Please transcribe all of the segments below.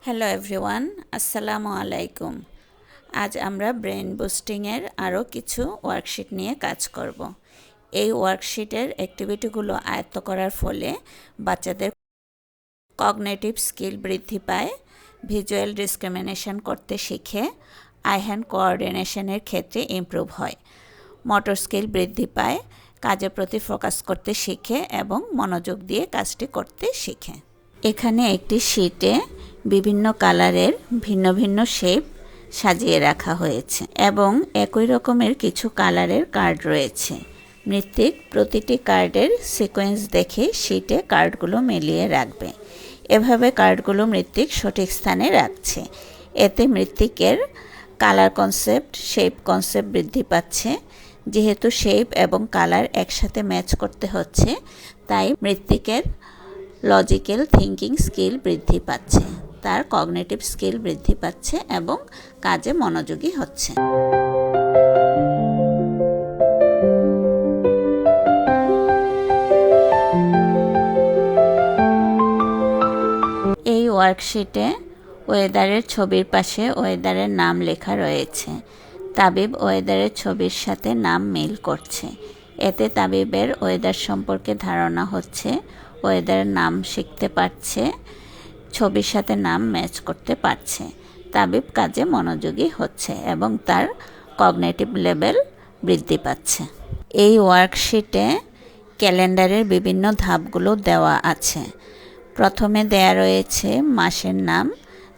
Hello everyone, আসসালামু আলাইকুম। আজ আমরা ব্রেন বুস্টিংয়ের আরও কিছু ওয়ার্কশিট নিয়ে কাজ করব। এই ওয়ার্কশিটের অ্যাক্টিভিটিগুলো আয়ত্ত করার ফলে বাচ্চাদের কগনিটিভ স্কিল বৃদ্ধি পায়, ভিজুয়াল ডিসক্রিমিনেশন করতে শিখে, আই হ্যান্ড কোঅর্ডিনেশনের ক্ষেত্রে ইমপ্রুভ হয়, মোটর স্কিল বৃদ্ধি পায়, কাজের প্রতি ফোকাস করতে শিখে এবং মনোযোগ দিয়ে কাজটি করতে শিখে। এখানে একটি শীটে বিভিন্ন কালারের ভিন্ন ভিন্ন শেপ সাজিয়ে রাখা হয়েছে এবং একই রকমের কিছু কালারের কার্ড রয়েছে। মৃত্তিক প্রতিটি কার্ডের সিকোয়েন্স দেখে শীটে কার্ডগুলো মিলিয়ে রাখবে। এভাবে কার্ডগুলো মৃত্তিক সঠিক স্থানে রাখছে। এতে মৃত্তিকের কালার কনসেপ্ট, শেপ কনসেপ্ট বৃদ্ধি পাচ্ছে। যেহেতু শেপ এবং কালার একসাথে ম্যাচ করতে হচ্ছে, তাই মৃত্তিকের লজিক্যাল থিঙ্কিং স্কিল বৃদ্ধি পাচ্ছে, তার কগনিটিভ স্কিল বৃদ্ধি পাচ্ছে এবং কাজে মনোযোগী হচ্ছে। এই ওয়ার্কশিটে ওয়েদারের ছবির পাশে ওয়েদারের নাম লেখা রয়েছে। তাবিব ওয়েদারের ছবির সাথে নাম মিল করছে। এতে তাবিবের ওয়েদার সম্পর্কে ধারণা হচ্ছে, ওয়েদারের নাম শিখতে পারছে, ছবির সাথে নাম ম্যাচ করতে পারছে। তাবিব কাজে মনোযোগী হচ্ছে এবং তার কগনিটিভ লেভেল বৃদ্ধি পাচ্ছে। এই ওয়ার্কশিটে ক্যালেন্ডারের বিভিন্ন ধাপগুলো দেওয়া আছে। প্রথমে দেয়া রয়েছে মাসের নাম।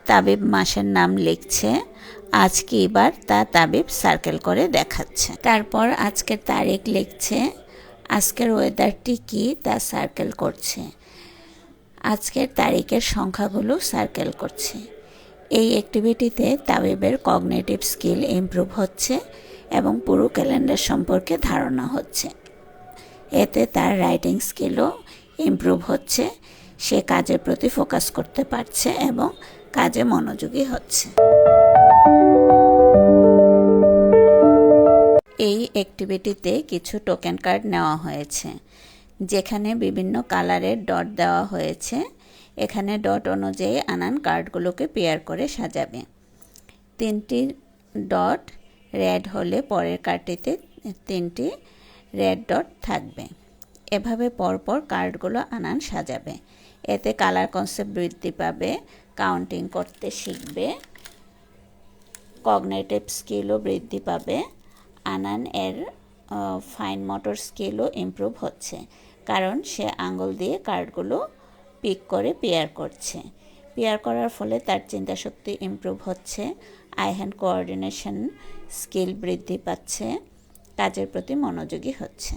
তাবিব মাসের নাম লিখছে। আজ কি বার তা তাবিব সার্কেল করে দেখাচ্ছে। তারপর আজকের তারিখ লিখছে। আজকের ওয়েদারটি কি তা সার্কেল করছে। আজকের তারিখের সংখ্যাগুলো সার্কেল করছে। এই অ্যাক্টিভিটিতে তাবিবের কগনিটিভ স্কিল ইমপ্রুভ হচ্ছে এবং পুরো ক্যালেন্ডার সম্পর্কে ধারণা হচ্ছে। এতে তার রাইটিং স্কিলও ইমপ্রুভ হচ্ছে। সে কাজের প্রতি ফোকাস করতে পারছে এবং কাজে মনোযোগী হচ্ছে। এই অ্যাক্টিভিটিতে কিছু টোকেন কার্ড নেওয়া হয়েছে, যেখানে বিভিন্ন কালারের ডট দেওয়া হয়েছে। এখানে ডট অনুযায়ী আনান কার্ডগুলোকে পেয়ার করে সাজাবে। 3টি ডট রেড হলে পরের কার্ডটিতে 3টি রেড ডট থাকবে। এভাবে পরপর কার্ডগুলো আনান সাজাবে। এতে কালার কনসেপ্ট বৃদ্ধি পাবে, কাউন্টিং করতে শিখবে, কগনিটিভ স্কিলও বৃদ্ধি পাবে। আনান এর ফাইন মোটর স্কিলও ইমপ্রুভ হচ্ছে, কারণ সে আঙ্গুল দিয়ে কার্ডগুলো পিক করে পেয়ার করছে। পেয়ার করার ফলে তার চিন্তাশক্তি ইমপ্রুভ হচ্ছে, আই হ্যান্ড কোঅর্ডিনেশন স্কিল বৃদ্ধি পাচ্ছে, কাজের প্রতি মনোযোগী হচ্ছে।